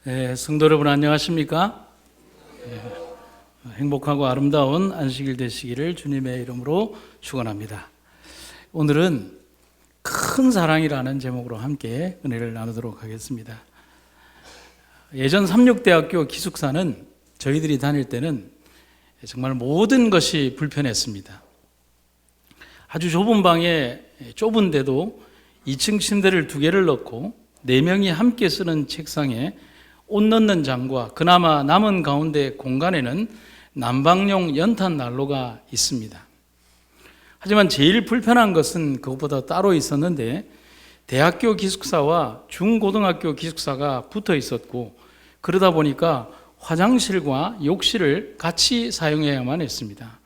네, 성도 여러분 안녕하십니까? 네, 행복하고 아름다운 안식일 되시기를 주님의 이름으로 축원합니다. 오늘은 큰 사랑이라는 제목으로 함께 은혜를 나누도록 하겠습니다. 예전 삼육대학교 기숙사는 저희들이 다닐 때는 정말 모든 것이 불편했습니다. 아주 좁은 방에 좁은데도 2층 침대를 2개를 넣고 4명이 함께 쓰는 책상에 옷 넣는 장과 그나마 남은 가운데 공간에는 난방용 연탄 난로가 있습니다. 하지만 제일 불편한 것은 그것보다 따로 있었는데 대학교 기숙사와 중고등학교 기숙사가 붙어 있었고 그러다 보니까 화장실과 욕실을 같이 사용해야만 했습니다.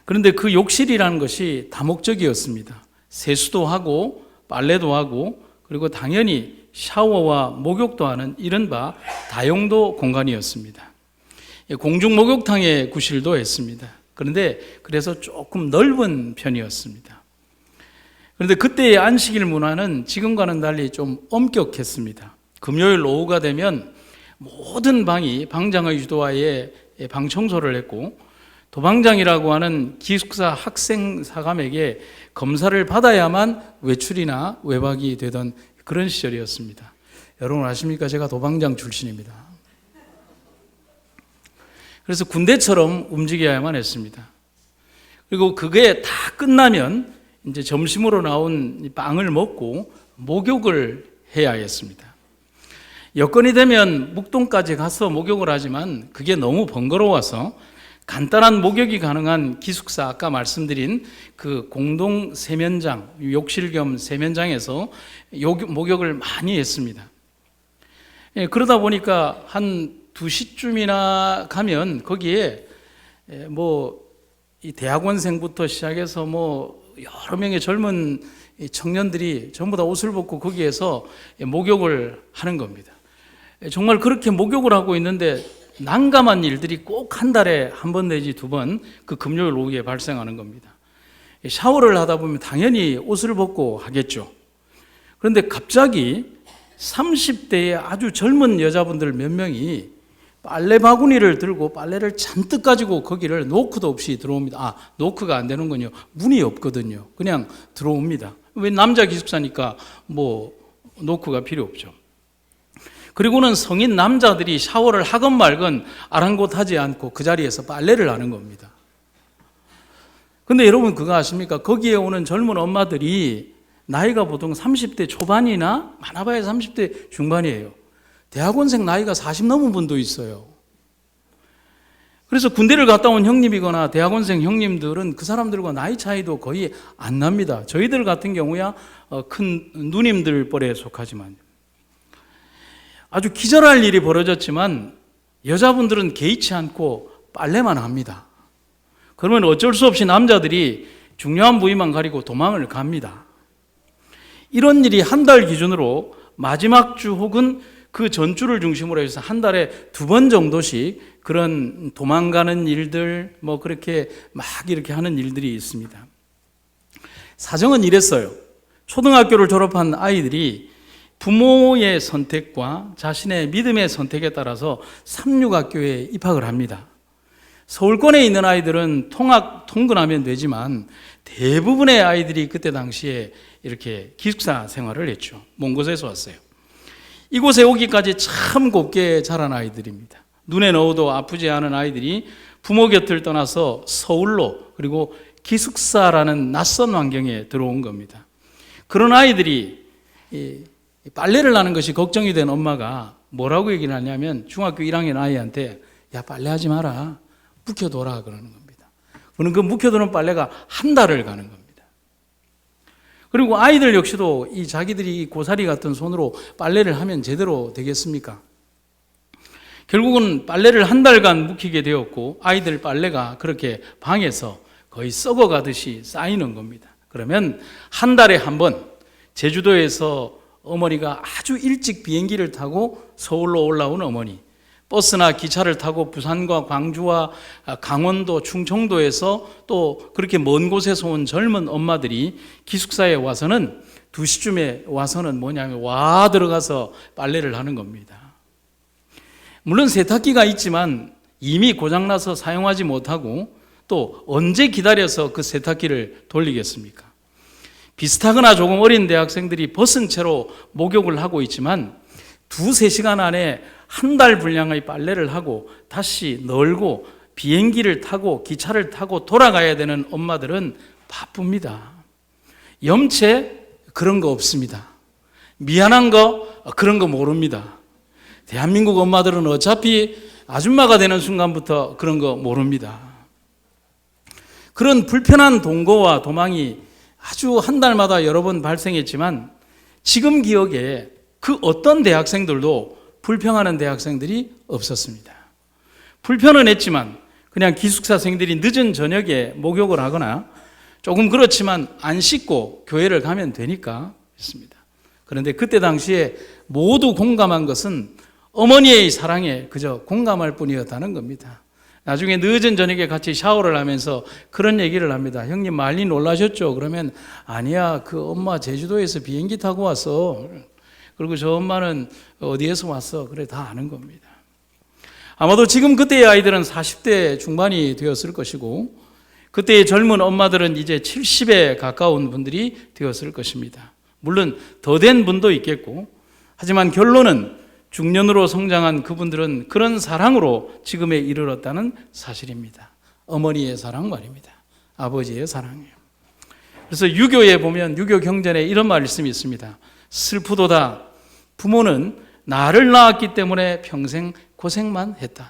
그런데 그 욕실이라는 것이 다목적이었습니다. 세수도 하고 빨래도 하고 그리고 당연히 샤워와 목욕도 하는 이른바 다용도 공간이었습니다. 공중 목욕탕에 구실도 했습니다. 그런데 그래서 조금 넓은 편이었습니다. 그런데 그때의 안식일 문화는 지금과는 달리 좀 엄격했습니다. 금요일 오후가 되면 모든 방이 방장의 유도하에 방 청소를 했고 도방장이라고 하는 기숙사 학생 사감에게 검사를 받아야만 외출이나 외박이 되던 그런 시절이었습니다. 여러분 아십니까? 제가 도방장 출신입니다. 그래서 군대처럼 움직여야만 했습니다. 그리고 그게 다 끝나면 이제 점심으로 나온 빵을 먹고 목욕을 해야 했습니다. 여건이 되면 묵동까지 가서 목욕을 하지만 그게 너무 번거로워서 간단한 목욕이 가능한 기숙사 아까 말씀드린 그 공동 세면장, 욕실 겸 세면장에서 목욕을 많이 했습니다. 그러다 보니까 한 2시쯤이나 가면 거기에 이 대학원생부터 시작해서 여러 명의 젊은 청년들이 전부 다 옷을 벗고 거기에서 목욕을 하는 겁니다. 정말 그렇게 목욕을 하고 있는데 난감한 일들이 꼭 한 달에 한 번 내지 2번 그 금요일 오후에 발생하는 겁니다. 샤워를 하다 보면 당연히 옷을 벗고 하겠죠. 그런데 갑자기 30대의 아주 젊은 여자분들 몇 명이 빨래 바구니를 들고 빨래를 잔뜩 가지고 거기를 노크도 없이 들어옵니다. 노크가 안 되는군요. 문이 없거든요. 그냥 들어옵니다. 왜 남자 기숙사니까 노크가 필요 없죠. 그리고는 성인 남자들이 샤워를 하건 말건 아랑곳하지 않고 그 자리에서 빨래를 하는 겁니다. 근데 여러분 그거 아십니까? 거기에 오는 젊은 엄마들이 나이가 보통 30대 초반이나 많아봐야 30대 중반이에요. 대학원생 나이가 40 넘은 분도 있어요. 그래서 군대를 갔다 온 형님이거나 대학원생 형님들은 그 사람들과 나이 차이도 거의 안 납니다. 저희들 같은 경우야 큰 누님들 뻘에 속하지만 아주 기절할 일이 벌어졌지만 여자분들은 개의치 않고 빨래만 합니다. 그러면 어쩔 수 없이 남자들이 중요한 부위만 가리고 도망을 갑니다. 이런 일이 한 달 기준으로 마지막 주 혹은 그 전주를 중심으로 해서 한 달에 2번 정도씩 그런 도망가는 일들 그렇게 막 이렇게 하는 일들이 있습니다. 사정은 이랬어요. 초등학교를 졸업한 아이들이 부모의 선택과 자신의 믿음의 선택에 따라서 삼육학교에 입학을 합니다. 서울권에 있는 아이들은 통근하면 되지만 대부분의 아이들이 그때 당시에 이렇게 기숙사 생활을 했죠. 먼 곳에서 왔어요. 이곳에 오기까지 참 곱게 자란 아이들입니다. 눈에 넣어도 아프지 않은 아이들이 부모 곁을 떠나서 서울로 그리고 기숙사라는 낯선 환경에 들어온 겁니다. 그런 아이들이 빨래를 하는 것이 걱정이 된 엄마가 뭐라고 얘기를 하냐면 중학교 1학년 아이한테 야 빨래하지 마라 묵혀둬라 그러는 겁니다. 그럼 그 묵혀두는 빨래가 한 달을 가는 겁니다. 그리고 아이들 역시도 자기들이 고사리 같은 손으로 빨래를 하면 제대로 되겠습니까? 결국은 빨래를 한 달간 묵히게 되었고 아이들 빨래가 그렇게 방에서 거의 썩어가듯이 쌓이는 겁니다. 그러면 한 달에 한 번 제주도에서 어머니가 아주 일찍 비행기를 타고 서울로 올라온 어머니, 버스나 기차를 타고 부산과 광주와 강원도, 충청도에서 또 그렇게 먼 곳에서 온 젊은 엄마들이 기숙사에 와서는 2시쯤에 와서는 들어가서 빨래를 하는 겁니다. 물론 세탁기가 있지만 이미 고장나서 사용하지 못하고 또 언제 기다려서 그 세탁기를 돌리겠습니까? 비슷하거나 조금 어린 대학생들이 벗은 채로 목욕을 하고 있지만 2-3시간 안에 한 달 분량의 빨래를 하고 다시 널고 비행기를 타고 기차를 타고 돌아가야 되는 엄마들은 바쁩니다. 염체 그런 거 없습니다. 미안한 거 그런 거 모릅니다. 대한민국 엄마들은 어차피 아줌마가 되는 순간부터 그런 거 모릅니다. 그런 불편한 동거와 도망이 아주 한 달마다 여러 번 발생했지만 지금 기억에 그 어떤 대학생들도 불평하는 대학생들이 없었습니다. 불편은 했지만 그냥 기숙사생들이 늦은 저녁에 목욕을 하거나 조금 그렇지만 안 씻고 교회를 가면 되니까 했습니다. 그런데 그때 당시에 모두 공감한 것은 어머니의 사랑에 그저 공감할 뿐이었다는 겁니다. 나중에 늦은 저녁에 같이 샤워를 하면서 그런 얘기를 합니다. 형님 많이 놀라셨죠? 그러면 아니야, 그 엄마 제주도에서 비행기 타고 왔어. 그리고 저 엄마는 어디에서 왔어. 그래, 다 아는 겁니다. 아마도 지금 그때의 아이들은 40대 중반이 되었을 것이고 그때의 젊은 엄마들은 이제 70에 가까운 분들이 되었을 것입니다. 물론 더 된 분도 있겠고, 하지만 결론은 중년으로 성장한 그분들은 그런 사랑으로 지금에 이르렀다는 사실입니다. 어머니의 사랑 말입니다. 아버지의 사랑이에요. 그래서 유교에 보면 유교 경전에 이런 말씀이 있습니다. 슬프도다. 부모는 나를 낳았기 때문에 평생 고생만 했다.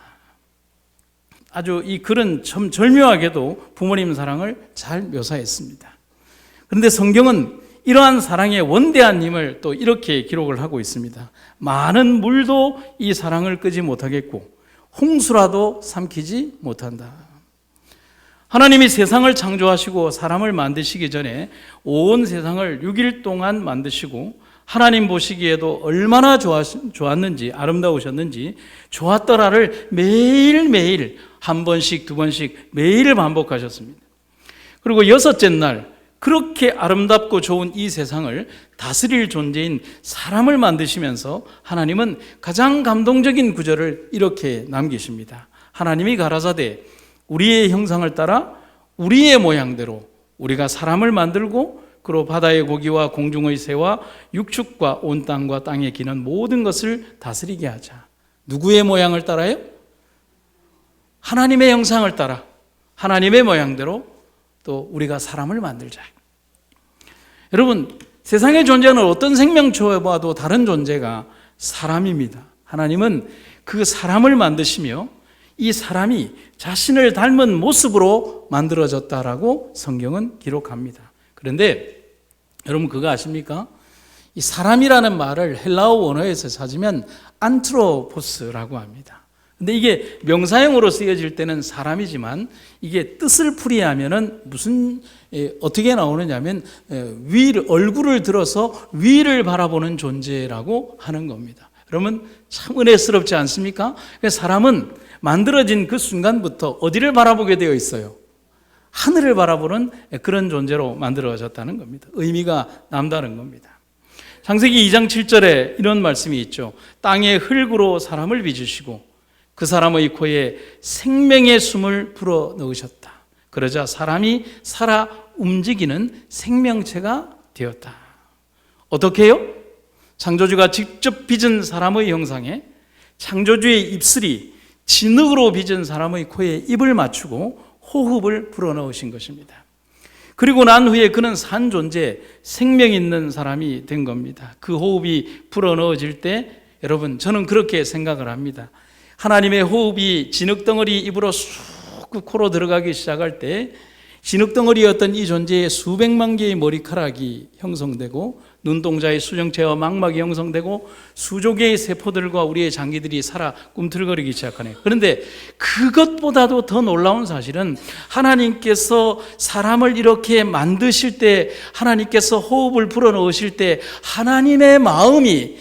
아주 이 글은 참 절묘하게도 부모님 사랑을 잘 묘사했습니다. 그런데 성경은 이러한 사랑의 원대한 힘을 또 이렇게 기록을 하고 있습니다. 많은 물도 이 사랑을 끄지 못하겠고 홍수라도 삼키지 못한다. 하나님이 세상을 창조하시고 사람을 만드시기 전에 온 세상을 6일 동안 만드시고 하나님 보시기에도 얼마나 좋았는지, 아름다우셨는지 좋았더라를 매일매일 한 번씩, 두 번씩 매일 반복하셨습니다. 그리고 6째 날 그렇게 아름답고 좋은 이 세상을 다스릴 존재인 사람을 만드시면서 하나님은 가장 감동적인 구절을 이렇게 남기십니다. 하나님이 가라사대 우리의 형상을 따라 우리의 모양대로 우리가 사람을 만들고 그로 바다의 고기와 공중의 새와 육축과 온 땅과 땅에 기는 모든 것을 다스리게 하자. 누구의 모양을 따라요? 하나님의 형상을 따라 하나님의 모양대로 또 우리가 사람을 만들자. 여러분, 세상에 존재하는 어떤 생명체와도 다른 존재가 사람입니다. 하나님은 그 사람을 만드시며 이 사람이 자신을 닮은 모습으로 만들어졌다라고 성경은 기록합니다. 그런데 여러분 그거 아십니까? 이 사람이라는 말을 헬라어 원어에서 찾으면 안트로포스라고 합니다. 근데 이게 명사형으로 쓰여질 때는 사람이지만 이게 뜻을 풀이하면은 어떻게 나오느냐면 얼굴을 들어서 위를 바라보는 존재라고 하는 겁니다. 여러분 참 은혜스럽지 않습니까? 사람은 만들어진 그 순간부터 어디를 바라보게 되어 있어요? 하늘을 바라보는 그런 존재로 만들어졌다는 겁니다. 의미가 남다른 겁니다. 창세기 2장 7절에 이런 말씀이 있죠. 땅의 흙으로 사람을 빚으시고 그 사람의 코에 생명의 숨을 불어 넣으셨다. 그러자 사람이 살아 움직이는 생명체가 되었다. 어떻게 해요? 창조주가 직접 빚은 사람의 형상에 창조주의 입술이 진흙으로 빚은 사람의 코에 입을 맞추고 호흡을 불어넣으신 것입니다. 그리고 난 후에 그는 산 존재, 생명 있는 사람이 된 겁니다. 그 호흡이 불어넣어질 때 여러분 저는 그렇게 생각을 합니다. 하나님의 호흡이 진흙덩어리 입으로 쑥 그 코로 들어가기 시작할 때 진흙덩어리였던 이 존재의 수백만 개의 머리카락이 형성되고 눈동자의 수정체와 망막이 형성되고 수조 개의 세포들과 우리의 장기들이 살아 꿈틀거리기 시작하네요. 그런데 그것보다도 더 놀라운 사실은 하나님께서 사람을 이렇게 만드실 때 하나님께서 호흡을 불어넣으실 때 하나님의 마음이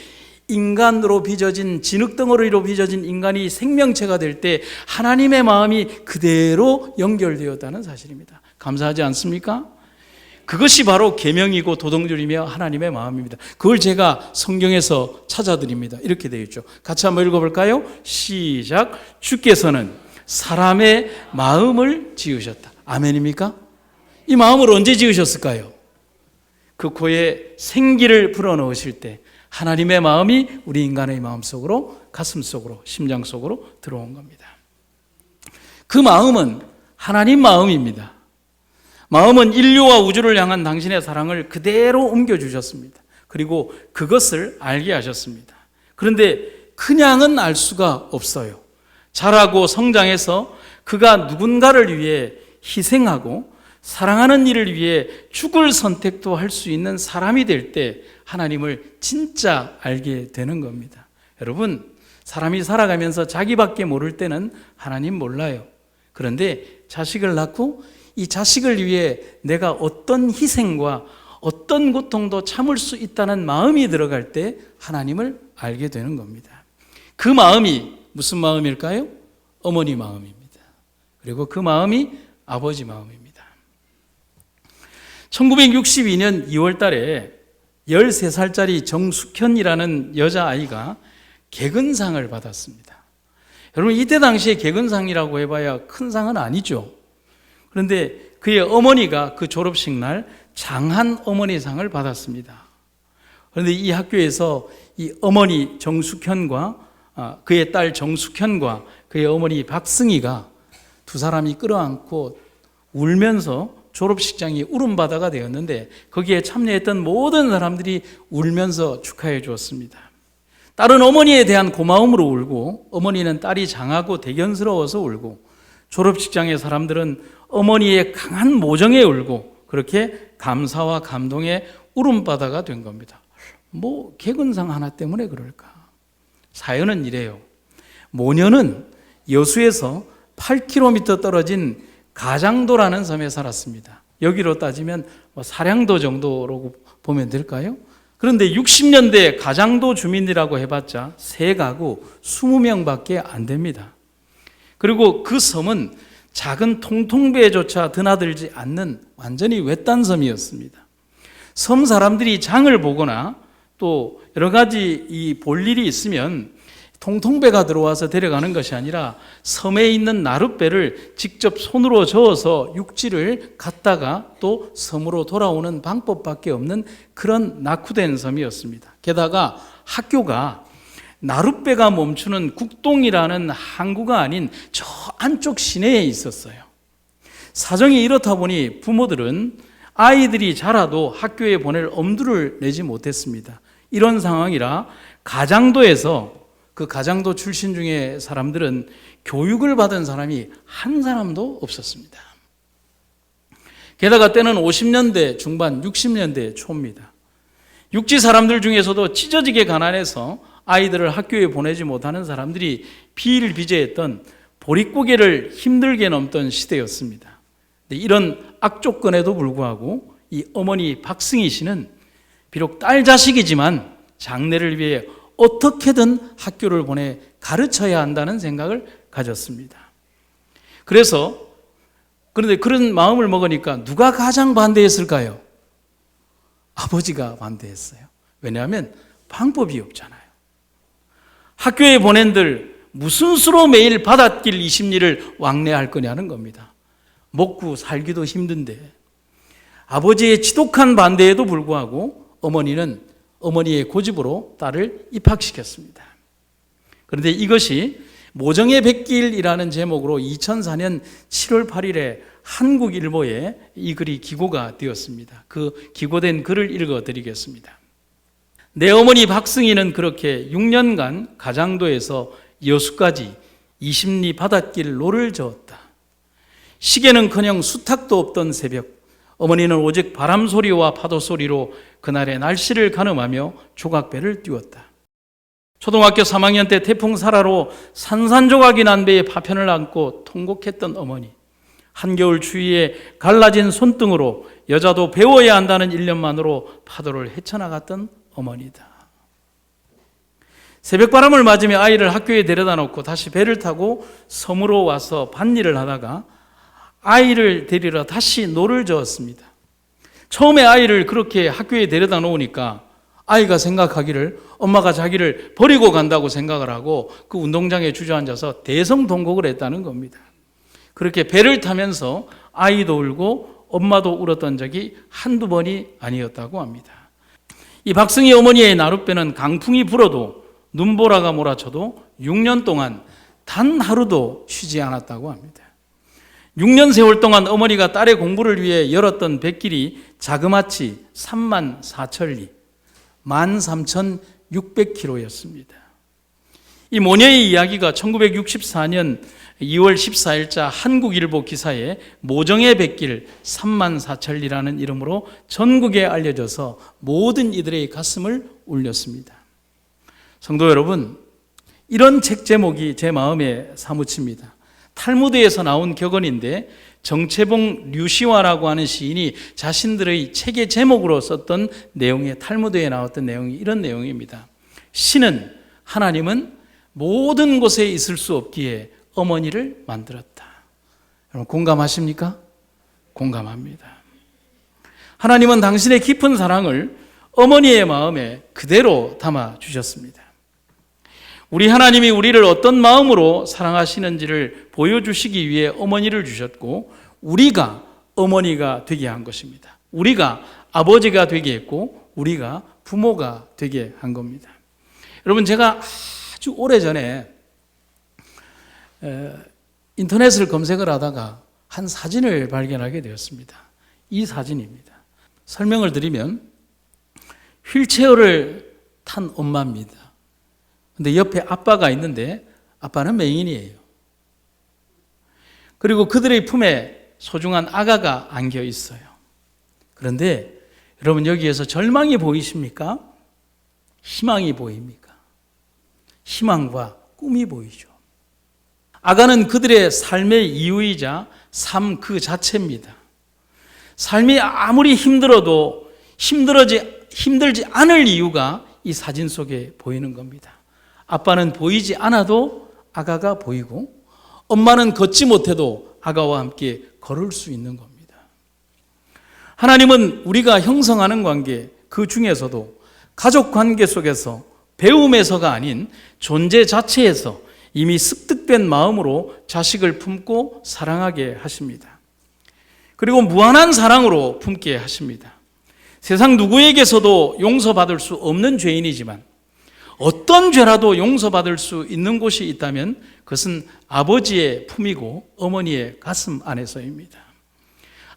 인간으로 빚어진 진흙덩어리로 빚어진 인간이 생명체가 될 때 하나님의 마음이 그대로 연결되었다는 사실입니다. 감사하지 않습니까? 그것이 바로 계명이고 도덕률이며 하나님의 마음입니다. 그걸 제가 성경에서 찾아드립니다. 이렇게 되어 있죠. 같이 한번 읽어볼까요? 시작. 주께서는 사람의 마음을 지으셨다. 아멘입니까? 이 마음을 언제 지으셨을까요? 그 코에 생기를 불어넣으실 때 하나님의 마음이 우리 인간의 마음속으로, 가슴속으로, 심장 속으로 들어온 겁니다. 그 마음은 하나님 마음입니다. 마음은 인류와 우주를 향한 당신의 사랑을 그대로 옮겨주셨습니다. 그리고 그것을 알게 하셨습니다. 그런데 그냥은 알 수가 없어요. 자라고 성장해서 그가 누군가를 위해 희생하고 사랑하는 일을 위해 죽을 선택도 할 수 있는 사람이 될 때 하나님을 진짜 알게 되는 겁니다. 여러분, 사람이 살아가면서 자기밖에 모를 때는 하나님 몰라요. 그런데 자식을 낳고 이 자식을 위해 내가 어떤 희생과 어떤 고통도 참을 수 있다는 마음이 들어갈 때 하나님을 알게 되는 겁니다. 그 마음이 무슨 마음일까요? 어머니 마음입니다. 그리고 그 마음이 아버지 마음입니다. 1962년 2월 달에 13살짜리 정숙현이라는 여자아이가 개근상을 받았습니다. 여러분, 이때 당시에 개근상이라고 해봐야 큰 상은 아니죠. 그런데 그의 어머니가 그 졸업식 날 장한 어머니상을 받았습니다. 그런데 이 학교에서 이 어머니 정숙현과 그의 딸 정숙현과 그의 어머니 박승희가 두 사람이 끌어안고 울면서 졸업식장이 울음바다가 되었는데 거기에 참여했던 모든 사람들이 울면서 축하해 주었습니다. 딸은 어머니에 대한 고마움으로 울고 어머니는 딸이 장하고 대견스러워서 울고 졸업식장의 사람들은 어머니의 강한 모정에 울고 그렇게 감사와 감동의 울음바다가 된 겁니다. 뭐 개근상 하나 때문에 그럴까? 사연은 이래요. 모녀는 여수에서 8km 떨어진 가장도라는 섬에 살았습니다. 여기로 따지면 사량도 정도로 보면 될까요? 그런데 60년대 가장도 주민이라고 해봤자 3가구 20명밖에 안 됩니다. 그리고 그 섬은 작은 통통배조차 드나들지 않는 완전히 외딴 섬이었습니다. 섬 사람들이 장을 보거나 또 여러 가지 볼 일이 있으면 통통배가 들어와서 데려가는 것이 아니라 섬에 있는 나룻배를 직접 손으로 저어서 육지를 갔다가 또 섬으로 돌아오는 방법밖에 없는 그런 낙후된 섬이었습니다. 게다가 학교가 나룻배가 멈추는 국동이라는 항구가 아닌 저 안쪽 시내에 있었어요. 사정이 이렇다 보니 부모들은 아이들이 자라도 학교에 보낼 엄두를 내지 못했습니다. 이런 상황이라 가장도에서 그 가장도 출신 중에 사람들은 교육을 받은 사람이 한 사람도 없었습니다. 게다가 때는 50년대 중반, 60년대 초입니다. 육지 사람들 중에서도 찢어지게 가난해서 아이들을 학교에 보내지 못하는 사람들이 비일비재했던 보릿고개를 힘들게 넘던 시대였습니다. 이런 악조건에도 불구하고 이 어머니 박승희 씨는 비록 딸 자식이지만 장래를 위해 어떻게든 학교를 보내 가르쳐야 한다는 생각을 가졌습니다. 그런데 그런 마음을 먹으니까 누가 가장 반대했을까요? 아버지가 반대했어요. 왜냐하면 방법이 없잖아요. 학교에 보낸들 무슨 수로 매일 바닷길 20리를 왕래할 거냐는 겁니다. 먹고 살기도 힘든데 아버지의 지독한 반대에도 불구하고 어머니의 고집으로 딸을 입학시켰습니다. 그런데 이것이 모정의 백길이라는 제목으로 2004년 7월 8일에 한국일보에 이 글이 기고가 되었습니다. 그 기고된 글을 읽어드리겠습니다. 내 어머니 박승희는 그렇게 6년간 가장도에서 여수까지 20리 바닷길 노를 저었다. 시계는커녕 수탉도 없던 새벽, 어머니는 오직 바람 소리와 파도 소리로 그날의 날씨를 가늠하며 조각배를 띄웠다. 초등학교 3학년 때 태풍 사라로 산산조각이 난 배에 파편을 안고 통곡했던 어머니, 한겨울 추위에 갈라진 손등으로 여자도 배워야 한다는 일념만으로 파도를 헤쳐나갔던 어머니다. 새벽바람을 맞으며 아이를 학교에 데려다 놓고 다시 배를 타고 섬으로 와서 밭일을 하다가 아이를 데리러 다시 노를 저었습니다. 처음에 아이를 그렇게 학교에 데려다 놓으니까 아이가 생각하기를 엄마가 자기를 버리고 간다고 생각을 하고 그 운동장에 주저앉아서 대성통곡을 했다는 겁니다. 그렇게 배를 타면서 아이도 울고 엄마도 울었던 적이 한두 번이 아니었다고 합니다. 이 박승희 어머니의 나룻배는 강풍이 불어도 눈보라가 몰아쳐도 6년 동안 단 하루도 쉬지 않았다고 합니다. 6년 세월 동안 어머니가 딸의 공부를 위해 열었던 뱃길이 자그마치 3만 4천리, 13,600km였습니다. 이 모녀의 이야기가 1964년 2월 14일자 한국일보 기사에 모정의 뱃길 3만 4천리라는 이름으로 전국에 알려져서 모든 이들의 가슴을 울렸습니다. 성도 여러분, 이런 책 제목이 제 마음에 사무칩니다. 탈무드에서 나온 격언인데 정채봉 류시화라고 하는 시인이 자신들의 책의 제목으로 썼던 내용에 탈무드에 나왔던 내용이 이런 내용입니다. 신은, 하나님은 모든 곳에 있을 수 없기에 어머니를 만들었다. 여러분 공감하십니까? 공감합니다. 하나님은 당신의 깊은 사랑을 어머니의 마음에 그대로 담아 주셨습니다. 우리 하나님이 우리를 어떤 마음으로 사랑하시는지를 보여주시기 위해 어머니를 주셨고 우리가 어머니가 되게 한 것입니다. 우리가 아버지가 되게 했고 우리가 부모가 되게 한 겁니다. 여러분 제가 아주 오래전에 인터넷을 검색을 하다가 한 사진을 발견하게 되었습니다. 이 사진입니다. 설명을 드리면 휠체어를 탄 엄마입니다. 근데 옆에 아빠가 있는데 아빠는 맹인이에요. 그리고 그들의 품에 소중한 아가가 안겨 있어요. 그런데 여러분 여기에서 절망이 보이십니까? 희망이 보입니까? 희망과 꿈이 보이죠. 아가는 그들의 삶의 이유이자 삶 그 자체입니다. 삶이 아무리 힘들어도 힘들지 않을 이유가 이 사진 속에 보이는 겁니다. 아빠는 보이지 않아도 아가가 보이고 엄마는 걷지 못해도 아가와 함께 걸을 수 있는 겁니다. 하나님은 우리가 형성하는 관계 그 중에서도 가족 관계 속에서 배움에서가 아닌 존재 자체에서 이미 습득된 마음으로 자식을 품고 사랑하게 하십니다. 그리고 무한한 사랑으로 품게 하십니다. 세상 누구에게서도 용서받을 수 없는 죄인이지만 어떤 죄라도 용서받을 수 있는 곳이 있다면 그것은 아버지의 품이고 어머니의 가슴 안에서입니다.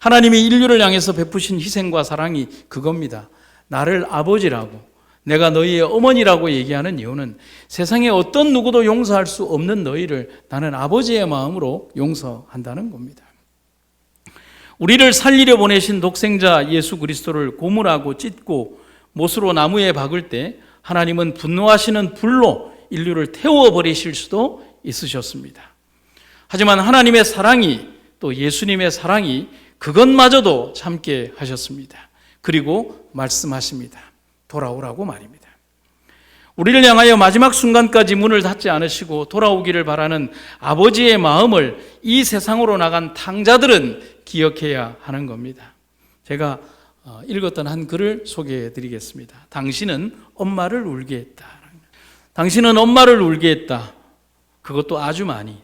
하나님이 인류를 향해서 베푸신 희생과 사랑이 그겁니다. 나를 아버지라고 내가 너희의 어머니라고 얘기하는 이유는 세상에 어떤 누구도 용서할 수 없는 너희를 나는 아버지의 마음으로 용서한다는 겁니다. 우리를 살리려 보내신 독생자 예수 그리스도를 고문하고 찢고 못으로 나무에 박을 때 하나님은 분노하시는 불로 인류를 태워버리실 수도 있으셨습니다. 하지만 하나님의 사랑이 또 예수님의 사랑이 그것마저도 참게 하셨습니다. 그리고 말씀하십니다. 돌아오라고 말입니다. 우리를 향하여 마지막 순간까지 문을 닫지 않으시고 돌아오기를 바라는 아버지의 마음을 이 세상으로 나간 탕자들은 기억해야 하는 겁니다. 제가 읽었던 한 글을 소개해 드리겠습니다. 당신은 엄마를 울게 했다. 당신은 엄마를 울게 했다. 그것도 아주 많이.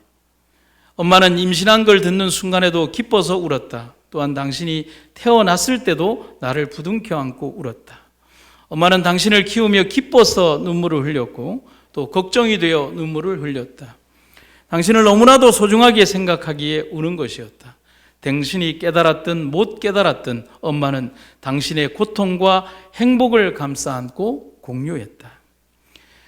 엄마는 임신한 걸 듣는 순간에도 기뻐서 울었다. 또한 당신이 태어났을 때도 나를 부둥켜 안고 울었다. 엄마는 당신을 키우며 기뻐서 눈물을 흘렸고 또 걱정이 되어 눈물을 흘렸다. 당신을 너무나도 소중하게 생각하기에 우는 것이었다. 당신이 깨달았든 못 깨달았든 엄마는 당신의 고통과 행복을 감싸 안고 공유했다.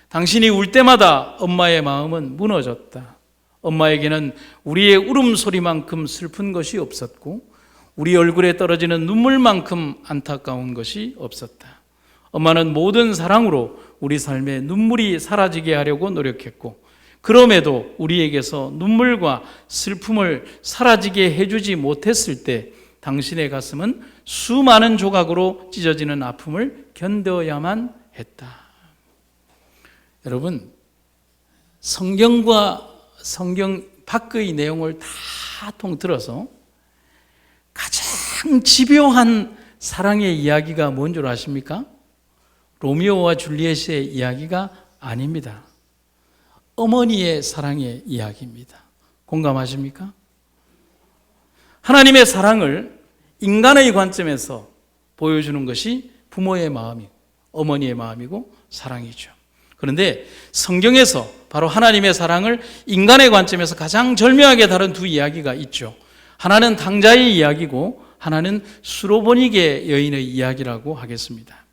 당신이 울 때마다 엄마의 마음은 무너졌다. 엄마에게는 우리의 울음소리만큼 슬픈 것이 없었고 우리 얼굴에 떨어지는 눈물만큼 안타까운 것이 없었다. 엄마는 모든 사랑으로 우리 삶에 눈물이 사라지게 하려고 노력했고 그럼에도 우리에게서 눈물과 슬픔을 사라지게 해주지 못했을 때 당신의 가슴은 수많은 조각으로 찢어지는 아픔을 견뎌야만 했다. 여러분, 성경과 성경 밖의 내용을 다 통틀어서 가장 집요한 사랑의 이야기가 뭔 줄 아십니까? 로미오와 줄리엣의 이야기가 아닙니다. 어머니의 사랑의 이야기입니다. 공감하십니까? 하나님의 사랑을 인간의 관점에서 보여주는 것이 부모의 마음이고 어머니의 마음이고 사랑이죠. 그런데 성경에서 바로 하나님의 사랑을 인간의 관점에서 가장 절묘하게 다룬 두 이야기가 있죠. 하나는 당자의 이야기고 하나는 수로보니게 여인의 이야기라고 하겠습니다.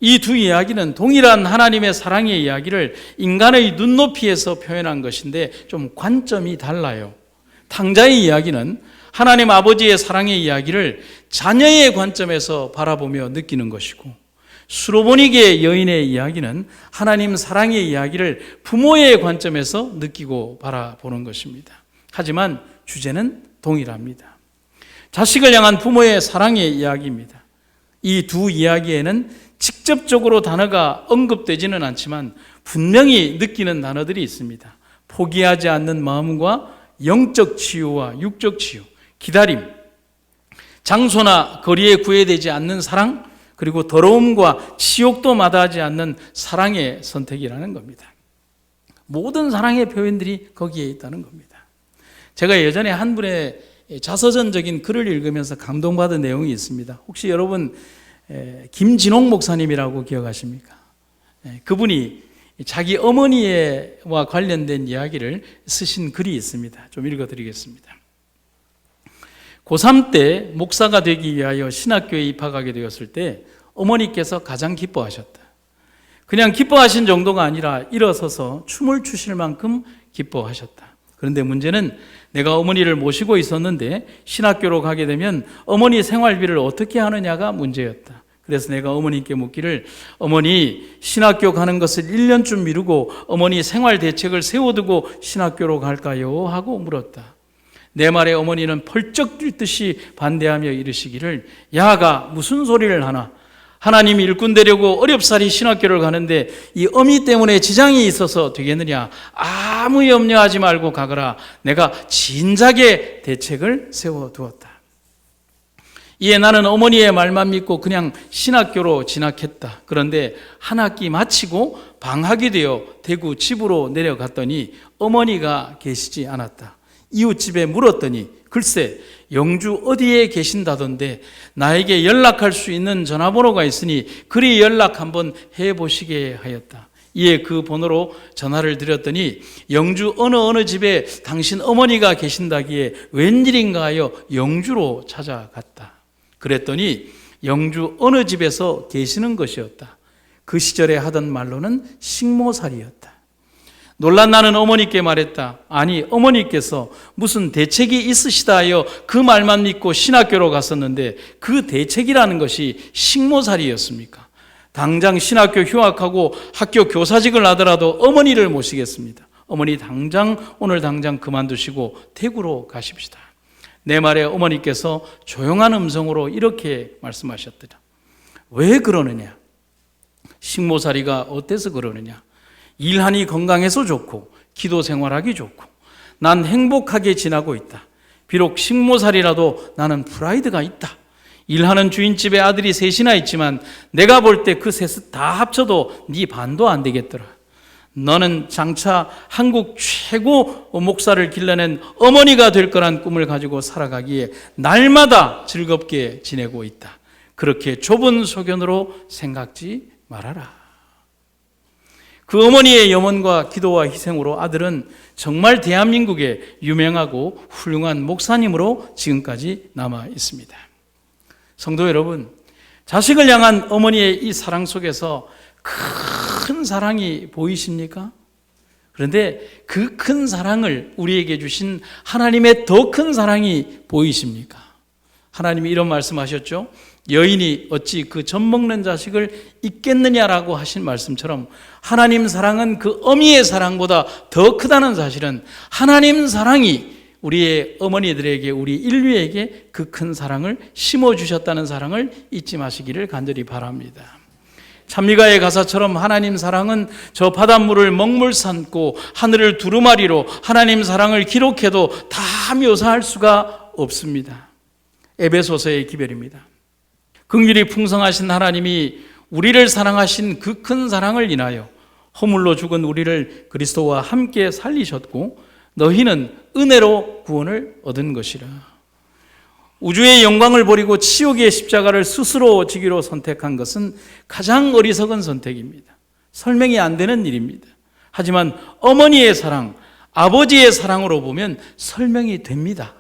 이 두 이야기는 동일한 하나님의 사랑의 이야기를 인간의 눈높이에서 표현한 것인데 좀 관점이 달라요. 당자의 이야기는 하나님 아버지의 사랑의 이야기를 자녀의 관점에서 바라보며 느끼는 것이고, 수로보니게 여인의 이야기는 하나님 사랑의 이야기를 부모의 관점에서 느끼고 바라보는 것입니다. 하지만 주제는 동일합니다. 자식을 향한 부모의 사랑의 이야기입니다. 이 두 이야기에는 직접적으로 단어가 언급되지는 않지만 분명히 느끼는 단어들이 있습니다. 포기하지 않는 마음과 영적 치유와 육적 치유, 기다림, 장소나 거리에 구애되지 않는 사랑, 그리고 더러움과 치욕도 마다하지 않는 사랑의 선택이라는 겁니다. 모든 사랑의 표현들이 거기에 있다는 겁니다. 제가 예전에 한 분의 자서전적인 글을 읽으면서 감동받은 내용이 있습니다. 혹시 여러분 김진홍 목사님이라고 기억하십니까? 그분이 자기 어머니와 관련된 이야기를 쓰신 글이 있습니다. 좀 읽어드리겠습니다. 고3 때 목사가 되기 위하여 신학교에 입학하게 되었을 때 어머니께서 가장 기뻐하셨다. 그냥 기뻐하신 정도가 아니라 일어서서 춤을 추실 만큼 기뻐하셨다. 그런데 문제는 내가 어머니를 모시고 있었는데 신학교로 가게 되면 어머니 생활비를 어떻게 하느냐가 문제였다. 그래서 내가 어머니께 묻기를, 어머니 신학교 가는 것을 1년쯤 미루고 어머니 생활 대책을 세워두고 신학교로 갈까요? 하고 물었다. 내 말에 어머니는 펄쩍 뛸듯이 반대하며 이르시기를, 야가 무슨 소리를 하나? 하나님이 일꾼 되려고 어렵사리 신학교를 가는데 이 어미 때문에 지장이 있어서 되겠느냐? 아무 염려하지 말고 가거라. 내가 진작에 대책을 세워두었다. 이에 나는 어머니의 말만 믿고 그냥 신학교로 진학했다. 그런데 한 학기 마치고 방학이 되어 대구 집으로 내려갔더니 어머니가 계시지 않았다. 이웃집에 물었더니 글쎄 영주 어디에 계신다던데 나에게 연락할 수 있는 전화번호가 있으니 그리 연락 한번 해보시게 하였다. 이에 그 번호로 전화를 드렸더니 영주 어느 집에 당신 어머니가 계신다기에 웬일인가 하여 영주로 찾아갔다. 그랬더니 영주 어느 집에서 계시는 것이었다. 그 시절에 하던 말로는 식모살이였다. 놀란 나는 어머니께 말했다. 아니 어머니께서 무슨 대책이 있으시다 하여 그 말만 믿고 신학교로 갔었는데 그 대책이라는 것이 식모살이였습니까? 당장 신학교 휴학하고 학교 교사직을 하더라도 어머니를 모시겠습니다. 어머니 오늘 당장 그만두시고 대구로 가십시다. 내 말에 어머니께서 조용한 음성으로 이렇게 말씀하셨더라. 왜 그러느냐? 식모살이가 어때서 그러느냐? 일하니 건강해서 좋고 기도 생활하기 좋고 난 행복하게 지나고 있다. 비록 식모살이라도 나는 프라이드가 있다. 일하는 주인집에 아들이 셋이나 있지만 내가 볼 때 그 셋을 다 합쳐도 네 반도 안 되겠더라. 너는 장차 한국 최고 목사를 길러낸 어머니가 될 거란 꿈을 가지고 살아가기에 날마다 즐겁게 지내고 있다. 그렇게 좁은 소견으로 생각지 말아라. 그 어머니의 염원과 기도와 희생으로 아들은 정말 대한민국의 유명하고 훌륭한 목사님으로 지금까지 남아 있습니다. 성도 여러분, 자식을 향한 어머니의 이 사랑 속에서 큰 사랑이 보이십니까? 그런데 그 큰 사랑을 우리에게 주신 하나님의 더 큰 사랑이 보이십니까? 하나님이 이런 말씀하셨죠. 여인이 어찌 그 젖 먹는 자식을 잊겠느냐라고 하신 말씀처럼 하나님 사랑은 그 어미의 사랑보다 더 크다는 사실은 하나님 사랑이 우리의 어머니들에게 우리 인류에게 그 큰 사랑을 심어주셨다는 사랑을 잊지 마시기를 간절히 바랍니다. 찬미가의 가사처럼 하나님 사랑은 저 바닷물을 먹물 삼고 하늘을 두루마리로 하나님 사랑을 기록해도 다 묘사할 수가 없습니다. 에베소서의 기별입니다. 긍휼이 풍성하신 하나님이 우리를 사랑하신 그 큰 사랑을 인하여 허물로 죽은 우리를 그리스도와 함께 살리셨고 너희는 은혜로 구원을 얻은 것이라. 우주의 영광을 버리고 치욕의 십자가를 스스로 지기로 선택한 것은 가장 어리석은 선택입니다. 설명이 안 되는 일입니다. 하지만 어머니의 사랑, 아버지의 사랑으로 보면 설명이 됩니다.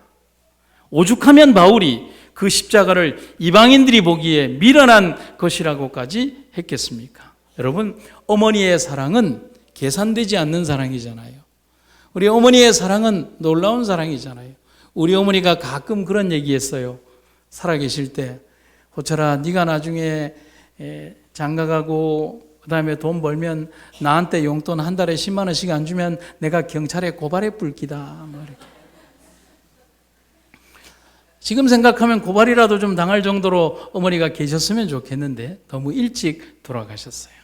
오죽하면 바울이 그 십자가를 이방인들이 보기에 미련한 것이라고까지 했겠습니까? 여러분, 어머니의 사랑은 계산되지 않는 사랑이잖아요. 우리 어머니의 사랑은 놀라운 사랑이잖아요. 우리 어머니가 가끔 그런 얘기했어요. 살아계실 때, 호철아, 네가 나중에 장가가고 그다음에 돈 벌면 나한테 용돈 한 달에 10만 원씩 안 주면 내가 경찰에 고발해 불기다. 뭐 이렇게. 지금 생각하면 고발이라도 좀 당할 정도로 어머니가 계셨으면 좋겠는데 너무 일찍 돌아가셨어요.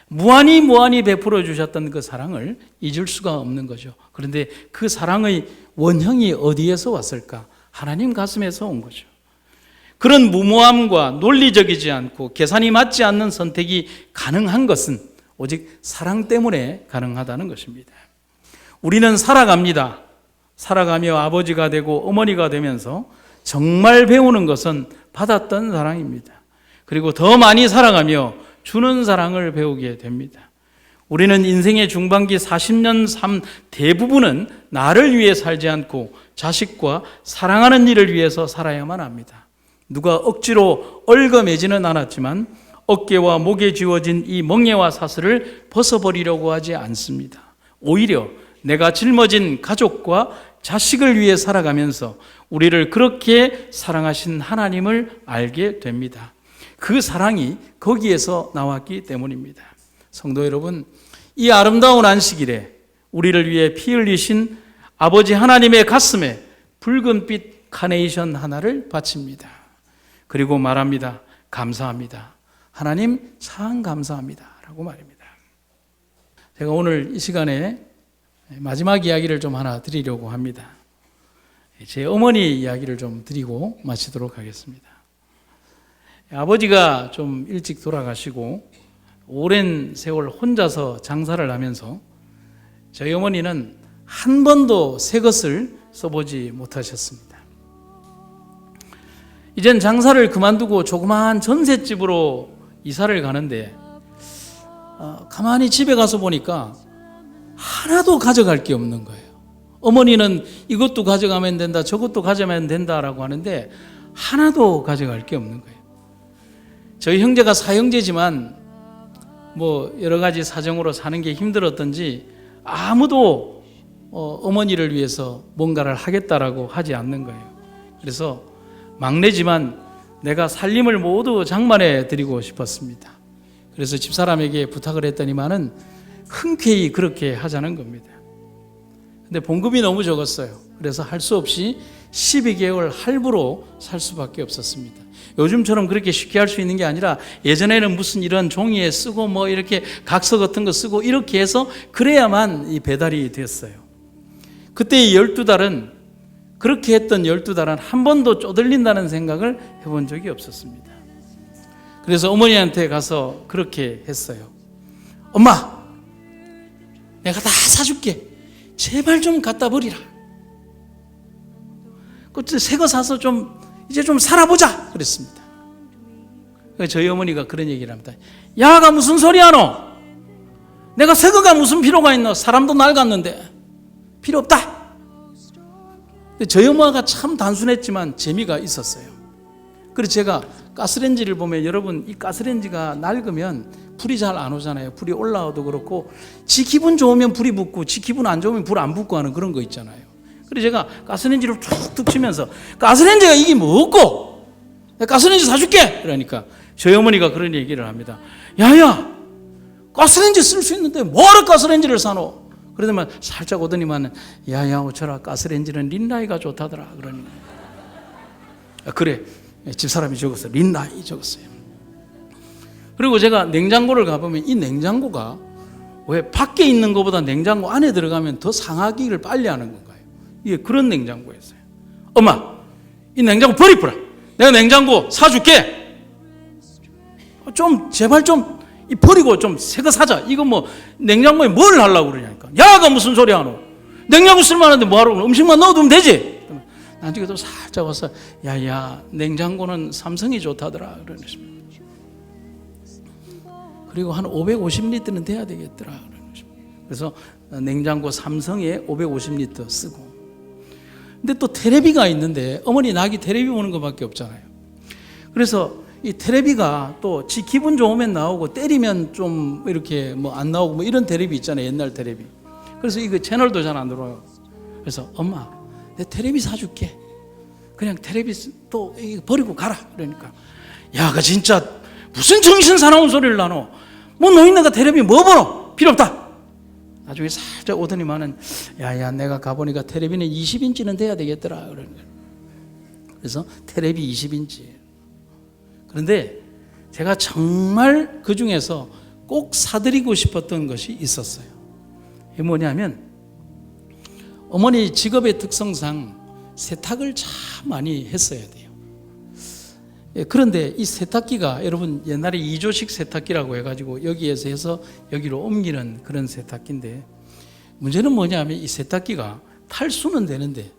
무한히 베풀어 주셨던 그 사랑을 잊을 수가 없는 거죠. 그런데 그 사랑의 원형이 어디에서 왔을까? 하나님 가슴에서 온 거죠. 그런 무모함과 논리적이지 않고 계산이 맞지 않는 선택이 가능한 것은 오직 사랑 때문에 가능하다는 것입니다. 우리는 살아갑니다. 살아가며 아버지가 되고 어머니가 되면서 정말 배우는 것은 받았던 사랑입니다. 그리고 더 많이 살아가며 주는 사랑을 배우게 됩니다. 우리는 인생의 중반기 40년 삶 대부분은 나를 위해 살지 않고 자식과 사랑하는 일을 위해서 살아야만 합니다. 누가 억지로 얽어매지는 않았지만 어깨와 목에 쥐어진 이 멍에와 사슬을 벗어버리려고 하지 않습니다. 오히려 내가 짊어진 가족과 자식을 위해 살아가면서 우리를 그렇게 사랑하신 하나님을 알게 됩니다. 그 사랑이 거기에서 나왔기 때문입니다. 성도 여러분, 이 아름다운 안식일에 우리를 위해 피 흘리신 아버지 하나님의 가슴에 붉은빛 카네이션 하나를 바칩니다. 그리고 말합니다. 감사합니다. 하나님 참 감사합니다. 라고 말입니다. 제가 오늘 이 시간에 마지막 이야기를 좀 하나 드리려고 합니다. 제 어머니 이야기를 좀 드리고 마치도록 하겠습니다. 아버지가 좀 일찍 돌아가시고 오랜 세월 혼자서 장사를 하면서 저희 어머니는 한 번도 새 것을 써보지 못하셨습니다. 이젠 장사를 그만두고 조그마한 전셋집으로 이사를 가는데 가만히 집에 가서 보니까 하나도 가져갈 게 없는 거예요. 어머니는 이것도 가져가면 된다, 저것도 가져가면 된다라고 하는데 하나도 가져갈 게 없는 거예요. 저희 형제가 사형제지만 뭐 여러 가지 사정으로 사는 게 힘들었던지 아무도 어머니를 위해서 뭔가를 하겠다라고 하지 않는 거예요. 그래서 막내지만 내가 살림을 모두 장만해 드리고 싶었습니다. 그래서 집사람에게 부탁을 했더니만은 흔쾌히 그렇게 하자는 겁니다. 근데 봉급이 너무 적었어요. 그래서 할 수 없이 12개월 할부로 살 수밖에 없었습니다. 요즘처럼 그렇게 쉽게 할 수 있는 게 아니라 예전에는 무슨 이런 종이에 쓰고 뭐 이렇게 각서 같은 거 쓰고 이렇게 해서 그래야만 이 배달이 됐어요. 그때 이 12달은 그렇게 했던 12달은 한 번도 쪼들린다는 생각을 해본 적이 없었습니다. 그래서 어머니한테 가서 그렇게 했어요. 엄마, 내가 다 사줄게. 제발 좀 갖다 버리라. 새 거 사서 이제 좀 살아보자. 그랬습니다. 저희 어머니가 그런 얘기를 합니다. 야가 무슨 소리야 너? 내가 새 거가 무슨 필요가 있노? 사람도 낡았는데 필요 없다. 근데 저희 엄마가 참 단순했지만 재미가 있었어요. 그래서 제가 가스레인지를 보면 여러분 이 가스레인지가 낡으면 불이 잘 안 오잖아요. 불이 올라와도 그렇고 지 기분 좋으면 불이 붙고 지 기분 안 좋으면 불 안 붙고 하는 그런 거 있잖아요. 그래서 제가 가스레인지를 툭툭 치면서 가스레인지가 이게 뭐고? 내가 가스레인지 사줄게. 그러니까 저희 어머니가 그런 얘기를 합니다. 야야, 가스레인지 쓸 수 있는데 뭐하러 가스레인지를 사노? 그러더만 살짝 오더니만 야야 오철아 가스레인지는 린나이가 좋다더라. 그러니 그래 집사람이 적었어요. 린나이 적었어요. 그리고 제가 냉장고를 가보면 이 냉장고가 왜 밖에 있는 것보다 냉장고 안에 들어가면 더 상하기를 빨리 하는 건가요? 이게 그런 냉장고였어요. 엄마 이 냉장고 버리뿌라. 내가 냉장고 사줄게. 좀 제발 좀 버리고 좀 새 거 사자. 이거 뭐 냉장고에 뭘 하려고 그러냐니까. 야가 무슨 소리 하노? 냉장고 쓸만한데 뭐 하라고? 음식만 넣어두면 되지. 나중에 또 살짝 와서 야야 냉장고는 삼성이 좋다더라 그러십니다. 그리고 한 550리터는 돼야 되겠더라 그러십니다. 그래서 냉장고 삼성에 550리터 쓰고. 근데 또 테레비가 있는데 어머니 낙이 테레비 보는 것밖에 없잖아요. 그래서 이 테레비가 또 지 기분 좋으면 나오고 때리면 좀 이렇게 뭐 안 나오고 뭐 이런 테레비 있잖아요. 옛날 테레비. 그래서 이거 채널도 잘 안 들어와요. 그래서 엄마 내 테레비 사줄게. 그냥 테레비 또 버리고 가라. 그러니까 야가 진짜 무슨 정신 사나운 소리를 나노. 뭐 노인네가 테레비 뭐 보노. 필요 없다. 나중에 살짝 오더니만은 야야 내가 가보니까 테레비는 20인치는 돼야 되겠더라. 그러는 거예요. 그래서 테레비 20인치. 그런데 제가 정말 그 중에서 꼭 사드리고 싶었던 것이 있었어요. 이게 뭐냐면 어머니 직업의 특성상 세탁을 참 많이 했어야 돼요. 그런데 이 세탁기가 여러분 옛날에 2조식 세탁기라고 해가지고 여기에서 해서 여기로 옮기는 그런 세탁기인데 문제는 뭐냐면 이 세탁기가 탈수는 되는데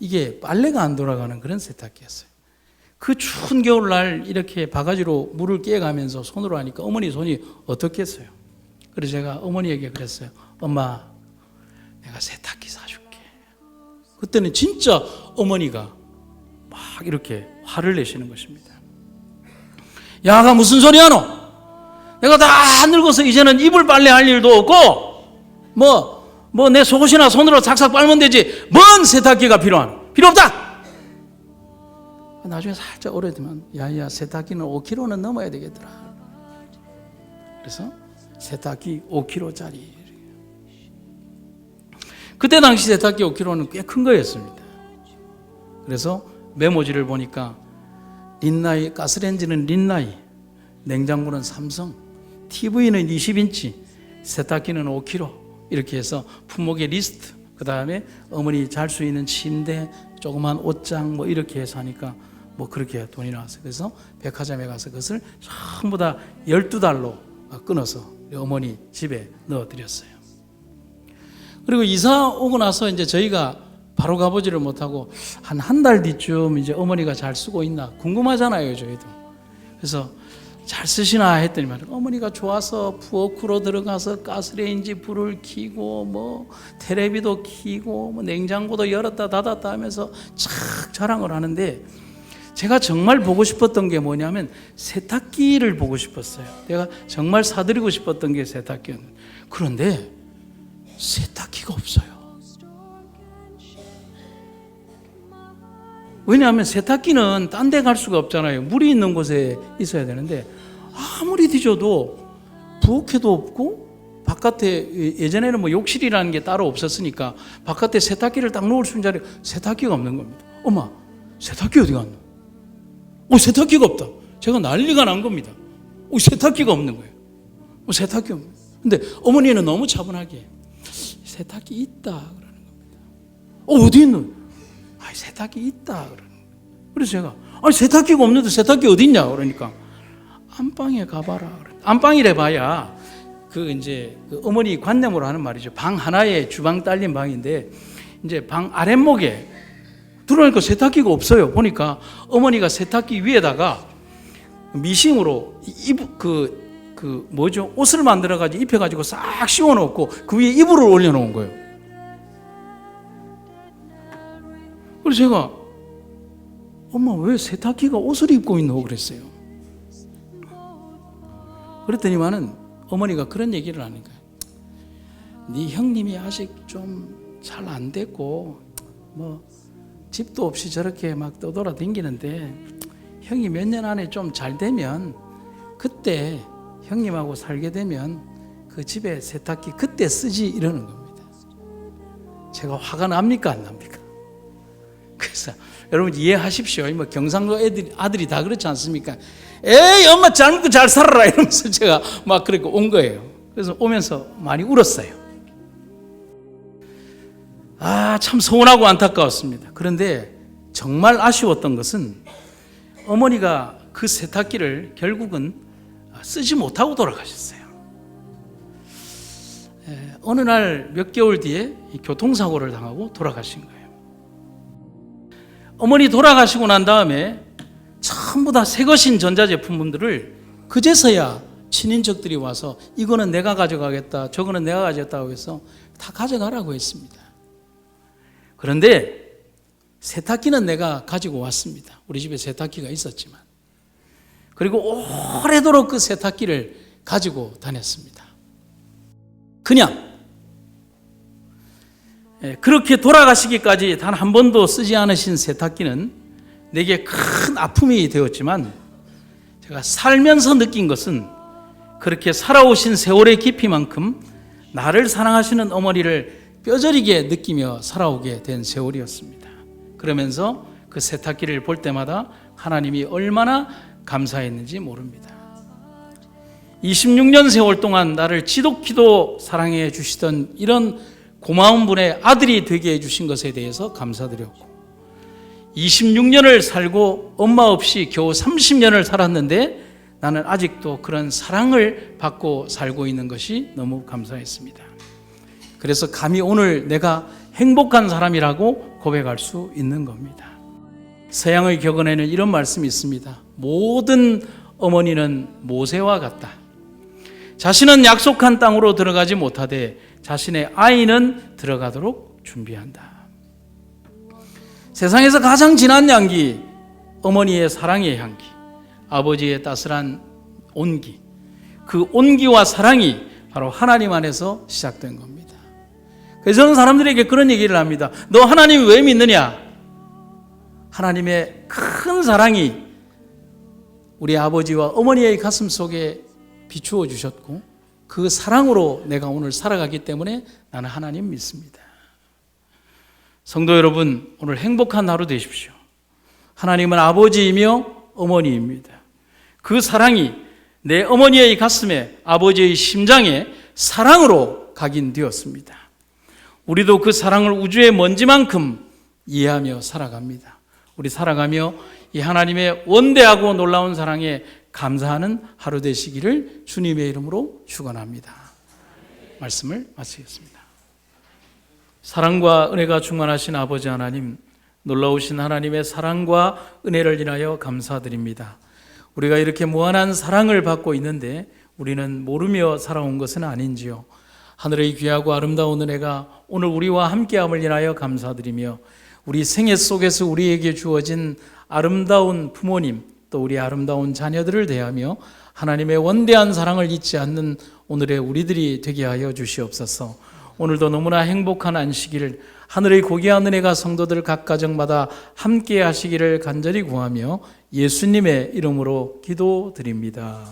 이게 빨래가 안 돌아가는 그런 세탁기였어요. 그 추운 겨울날 이렇게 바가지로 물을 깨가면서 손으로 하니까 어머니 손이 어떻겠어요? 그래서 제가 어머니에게 그랬어요. 엄마, 내가 세탁기 사줄게. 그때는 진짜 어머니가 막 이렇게 화를 내시는 것입니다. 야가 무슨 소리 하노? 내가 다 늙어서 이제는 이불 빨래할 일도 없고 뭐 내 속옷이나 손으로 삭삭 빨면 되지 뭔 세탁기가 필요하노? 필요 없다! 나중에 살짝 오래되면 야야 세탁기는 5kg는 넘어야 되겠더라. 그래서 세탁기 5kg짜리. 그때 당시 세탁기 5kg는 꽤 큰 거였습니다. 그래서 메모지를 보니까 린나이, 가스레인지는 린나이, 냉장고는 삼성, TV는 20인치, 세탁기는 5kg 이렇게 해서 품목의 리스트, 그 다음에 어머니 잘 수 있는 침대, 조그만 옷장 뭐 이렇게 해서 하니까 뭐 그렇게 돈이 나왔어요. 그래서 백화점에 가서 그것을 전부 다 12달로 끊어서 어머니 집에 넣어드렸어요. 그리고 이사 오고 나서 이제 저희가 바로 가보지를 못하고 한 달 뒤쯤 이제 어머니가 잘 쓰고 있나 궁금하잖아요, 저희도. 그래서 잘 쓰시나 했더니 어머니가 좋아서 부엌으로 들어가서 가스레인지 불을 켜고 뭐 텔레비도 켜고 뭐 냉장고도 열었다 닫았다 하면서 착 자랑을 하는데 제가 정말 보고 싶었던 게 뭐냐면 세탁기를 보고 싶었어요. 내가 정말 사드리고 싶었던 게 세탁기였는데 그런데 세탁기가 없어요. 왜냐하면 세탁기는 딴 데 갈 수가 없잖아요. 물이 있는 곳에 있어야 되는데 아무리 뒤져도 부엌에도 없고 바깥에 예전에는 뭐 욕실이라는 게 따로 없었으니까 바깥에 세탁기를 딱 놓을 수 있는 자리에 세탁기가 없는 겁니다. 엄마 세탁기 어디 갔나? 세탁기가 없다. 제가 난리가 난 겁니다. 세탁기가 없는 거예요. 세탁기 없는 거예요. 근데 어머니는 너무 차분하게 세탁기 있다 그러는 겁니다. 어디 있노? 세탁기 있다 그러는 거예요. 그래서 제가 세탁기가 없는데 세탁기 어디 있냐 그러니까 안방에 가봐라. 안방이래 봐야 이제 어머니 관념으로 하는 말이죠. 방 하나에 주방 딸린 방인데 이제 방 아랫목에 들어오니까 세탁기가 없어요. 보니까 어머니가 세탁기 위에다가 미싱으로 옷을 만들어가지고 입혀가지고 싹 씌워놓고 그 위에 이불을 올려놓은 거예요. 그래서 제가 엄마 왜 세탁기가 옷을 입고 있노 그랬어요. 그랬더니만은 어머니가 그런 얘기를 하는 거예요. 네 형님이 아직 좀 잘 안 됐고 뭐 집도 없이 저렇게 막 떠돌아다니는데 형이 몇 년 안에 좀 잘 되면 그때 형님하고 살게 되면 그 집에 세탁기 그때 쓰지 이러는 겁니다. 제가 화가 납니까 안 납니까? 그래서 여러분 이해하십시오. 뭐 경상도 아들이 다 그렇지 않습니까? 에이 엄마 잘 먹고 잘 살아라 이러면서 제가 막 그렇게 온 거예요. 그래서 오면서 많이 울었어요. 참 서운하고 안타까웠습니다. 그런데 정말 아쉬웠던 것은 어머니가 그 세탁기를 결국은 쓰지 못하고 돌아가셨어요. 어느 날 몇 개월 뒤에 교통사고를 당하고 돌아가신 거예요. 어머니 돌아가시고 난 다음에 전부 다 새것인 전자제품들을 그제서야 친인척들이 와서 이거는 내가 가져가겠다, 저거는 내가 가져갔다고 해서 다 가져가라고 했습니다. 그런데 세탁기는 내가 가지고 왔습니다. 우리 집에 세탁기가 있었지만. 그리고 오래도록 그 세탁기를 가지고 다녔습니다. 그냥 그렇게 돌아가시기까지 단 한 번도 쓰지 않으신 세탁기는 내게 큰 아픔이 되었지만 제가 살면서 느낀 것은 그렇게 살아오신 세월의 깊이만큼 나를 사랑하시는 어머니를 뼈저리게 느끼며 살아오게 된 세월이었습니다. 그러면서 그 세탁기를 볼 때마다 하나님이 얼마나 감사했는지 모릅니다. 26년 세월 동안 나를 지독히도 사랑해 주시던 이런 고마운 분의 아들이 되게 해주신 것에 대해서 감사드렸고, 26년을 살고 엄마 없이 겨우 30년을 살았는데 나는 아직도 그런 사랑을 받고 살고 있는 것이 너무 감사했습니다. 그래서 감히 오늘 내가 행복한 사람이라고 고백할 수 있는 겁니다. 서양의 격언에는 이런 말씀이 있습니다. 모든 어머니는 모세와 같다. 자신은 약속한 땅으로 들어가지 못하되 자신의 아이는 들어가도록 준비한다. 세상에서 가장 진한 향기, 어머니의 사랑의 향기, 아버지의 따스한 온기, 그 온기와 사랑이 바로 하나님 안에서 시작된 겁니다. 그래서 저는 사람들에게 그런 얘기를 합니다. 너 하나님 왜 믿느냐? 하나님의 큰 사랑이 우리 아버지와 어머니의 가슴 속에 비추어 주셨고 그 사랑으로 내가 오늘 살아가기 때문에 나는 하나님 믿습니다. 성도 여러분, 오늘 행복한 하루 되십시오. 하나님은 아버지이며 어머니입니다. 그 사랑이 내 어머니의 가슴에, 아버지의 심장에 사랑으로 각인되었습니다. 우리도 그 사랑을 우주의 먼지만큼 이해하며 살아갑니다. 우리 살아가며 이 하나님의 원대하고 놀라운 사랑에 감사하는 하루 되시기를 주님의 이름으로 축원합니다. 말씀을 마치겠습니다. 사랑과 은혜가 충만하신 아버지 하나님, 놀라우신 하나님의 사랑과 은혜를 인하여 감사드립니다. 우리가 이렇게 무한한 사랑을 받고 있는데 우리는 모르며 살아온 것은 아닌지요. 하늘의 귀하고 아름다운 은혜가 오늘 우리와 함께함을 인하여 감사드리며 우리 생애 속에서 우리에게 주어진 아름다운 부모님, 또 우리 아름다운 자녀들을 대하며 하나님의 원대한 사랑을 잊지 않는 오늘의 우리들이 되게 하여 주시옵소서. 오늘도 너무나 행복한 안식일, 하늘의 고귀한 은혜가 성도들 각 가정마다 함께 하시기를 간절히 구하며 예수님의 이름으로 기도드립니다.